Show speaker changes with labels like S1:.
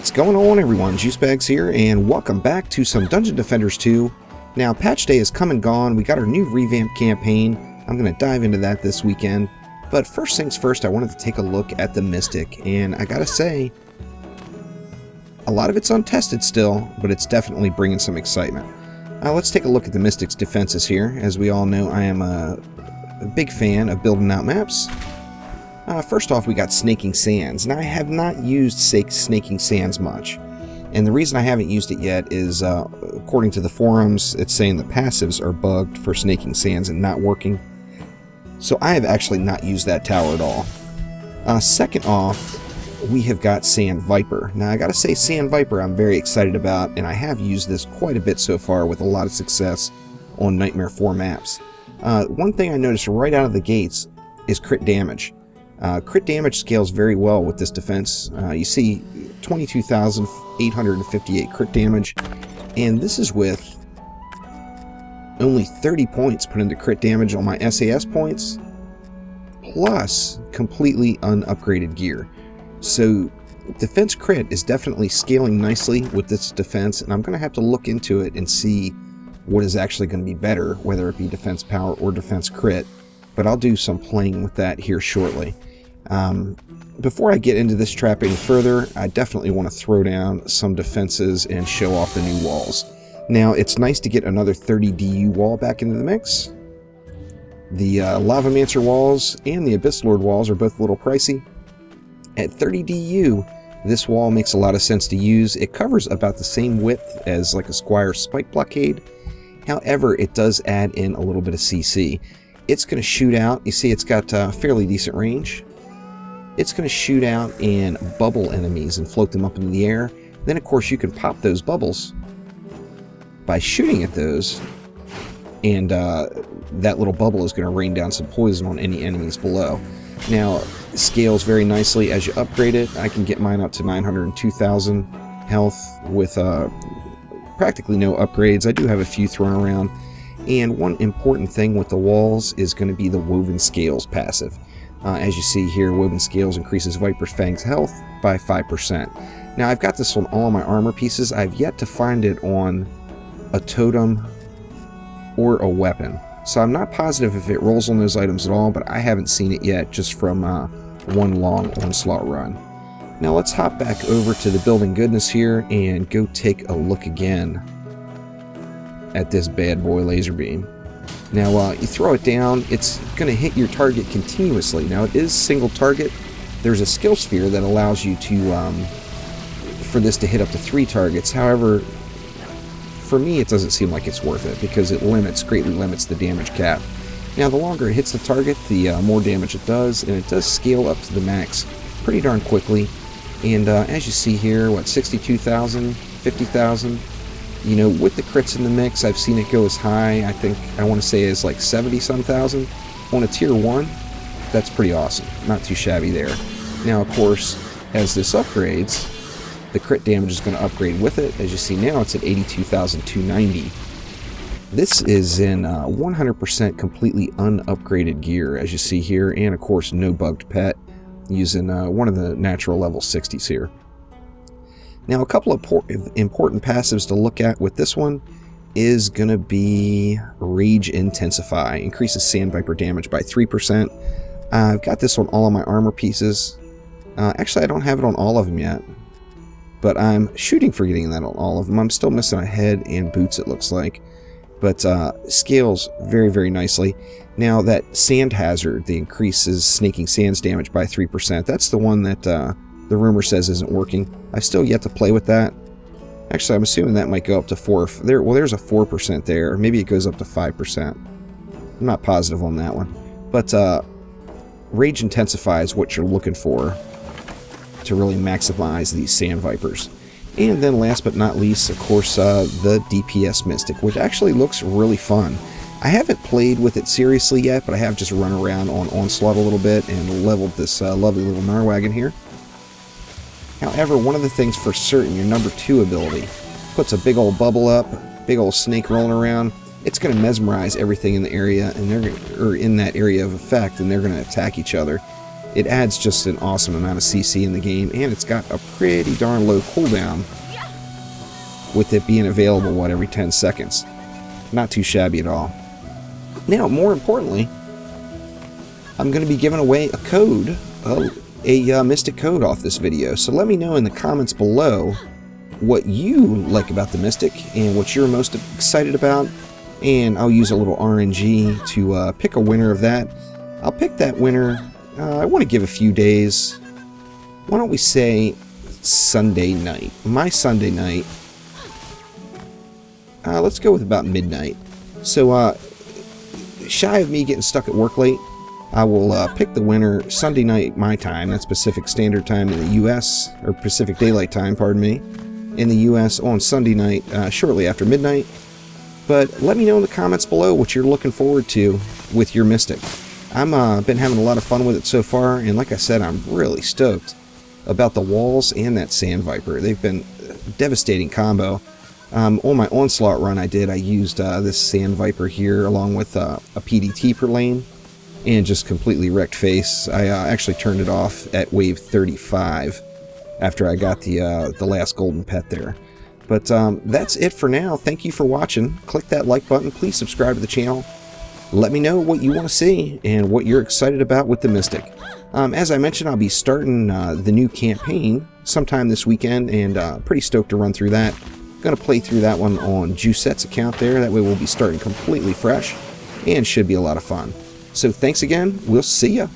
S1: What's going on, everyone? Juicebags here, and welcome back to some Dungeon Defenders 2. Now, patch day has come and gone. We got our new revamped campaign. I'm going to dive into that this weekend. But first things first, I wanted to take a look at the Mystic, and I gotta say, a lot of it's untested still, but it's definitely bringing some excitement. Let's take a look at the Mystic's defenses here. As we all know, I am a big fan of building out maps. First off, we got Snaking Sands. Now, I have not used Snaking Sands much. And the reason I haven't used it yet is, according to the forums, it's saying the passives are bugged for Snaking Sands and not working. So I have actually not used that tower at all. Second off, we have got Sand Viper. Now, I gotta say, Sand Viper I'm very excited about, and I have used this quite a bit so far with a lot of success on Nightmare 4 maps. One thing I noticed right out of the gates is crit damage. Crit damage scales very well with this defense. You see 22,858 crit damage, and this is with only 30 points put into crit damage on my SAS points, plus completely unupgraded gear. So defense crit is definitely scaling nicely with this defense, and I'm going to have to look into it and see what is actually going to be better, whether it be defense power or defense crit, but I'll do some playing with that here shortly. Before I get into this trap any further, I definitely want to throw down some defenses and show off the new walls. Now, it's nice to get another 30 DU wall back into the mix. The Lavamancer walls and the Abyss Lord walls are both a little pricey. At 30 DU, this wall makes a lot of sense to use. It covers about the same width as like a Squire Spike Blockade. However, it does add in a little bit of CC. It's going to shoot out. You see it's got fairly decent range. It's going to shoot out and bubble enemies and float them up into the air. Then, of course, you can pop those bubbles by shooting at those, and that little bubble is going to rain down some poison on any enemies below. Now, it scales very nicely as you upgrade it. I can get mine up to 902,000 health with practically no upgrades. I do have a few thrown around. And one important thing with the walls is going to be the Woven Scales passive. As you see here, Woven Scales increases Viper's Fang's health by 5%. Now, I've got this on all of my armor pieces. I've yet to find it on a totem or a weapon. So I'm not positive if it rolls on those items at all, but I haven't seen it yet just from one long onslaught run. Now, let's hop back over to the building goodness here and go take a look again at this bad boy laser beam. Now, you throw it down, it's going to hit your target continuously. Now, it is single target. There's a skill sphere that allows you to, for this to hit up to 3 targets. However, for me, it doesn't seem like it's worth it because it greatly limits the damage cap. Now, the longer it hits the target, the more damage it does, and it does scale up to the max pretty darn quickly. And as you see here, 62,000, 50,000. You know, with the crits in the mix, I've seen it go as high, I want to say as like 70-some thousand. On a tier 1, that's pretty awesome. Not too shabby there. Now, of course, as this upgrades, the crit damage is going to upgrade with it. As you see now, it's at 82,290. This is in 100% completely unupgraded gear, as you see here, and of course, no bugged pet, using one of the natural level 60s here. Now, a couple of important passives to look at with this one is going to be Rage Intensify. Increases Sand Viper damage by 3%. I've got this on all of my armor pieces. Actually, I don't have it on all of them yet, but I'm shooting for getting that on all of them. I'm still missing a head and boots, it looks like, but scales very, very nicely. Now, that Sand Hazard, the increases Snaking Sands damage by 3%, that's the one that the rumor says isn't working. I've still yet to play with that. Actually, I'm assuming that might go up to 4. Well, there's a 4% there. Maybe it goes up to 5%. I'm not positive on that one. But Rage Intensify is what you're looking for to really maximize these Sand Vipers. And then last but not least, of course, the DPS Mystic, which actually looks really fun. I haven't played with it seriously yet, but I have just run around on Onslaught a little bit and leveled this lovely little Narwagon here. However, one of the things for certain, your number 2 ability puts a big old bubble up, big old snake rolling around. It's going to mesmerize everything in the area, and in that area of effect, and they're going to attack each other. it adds just an awesome amount of CC in the game, and it's got a pretty darn low cooldown with it being available, what, every 10 seconds. Not too shabby at all. Now, more importantly, I'm going to be giving away a code, a Mystic code off this video. So let me know in the comments below what you like about the Mystic and what you're most excited about. And I'll use a little RNG to pick a winner of that. I'll pick that winner. I want to give a few days. Why don't we say Sunday night? My Sunday night. Let's go with about midnight. So, shy of me getting stuck at work late, I will pick the winner Sunday night my time. That's Pacific Standard Time in the U.S., or Pacific Daylight Time, pardon me, in the U.S. on Sunday night, shortly after midnight. But let me know in the comments below what you're looking forward to with your Mystic. I've been having a lot of fun with it so far, and like I said, I'm really stoked about the walls and that Sand Viper. They've been a devastating combo. On my Onslaught run I used this Sand Viper here along with a PDT per lane, and just completely wrecked face. I actually turned it off at wave 35 after I got the last golden pet there. But that's it for now. Thank you for watching. Click that like button. Please subscribe to the channel. Let me know what you want to see and what you're excited about with the Mystic. As I mentioned, I'll be starting the new campaign sometime this weekend, and pretty stoked to run through that. Going to play through that one on Juiceette's account there. That way we'll be starting completely fresh and should be a lot of fun. So thanks again. We'll see ya.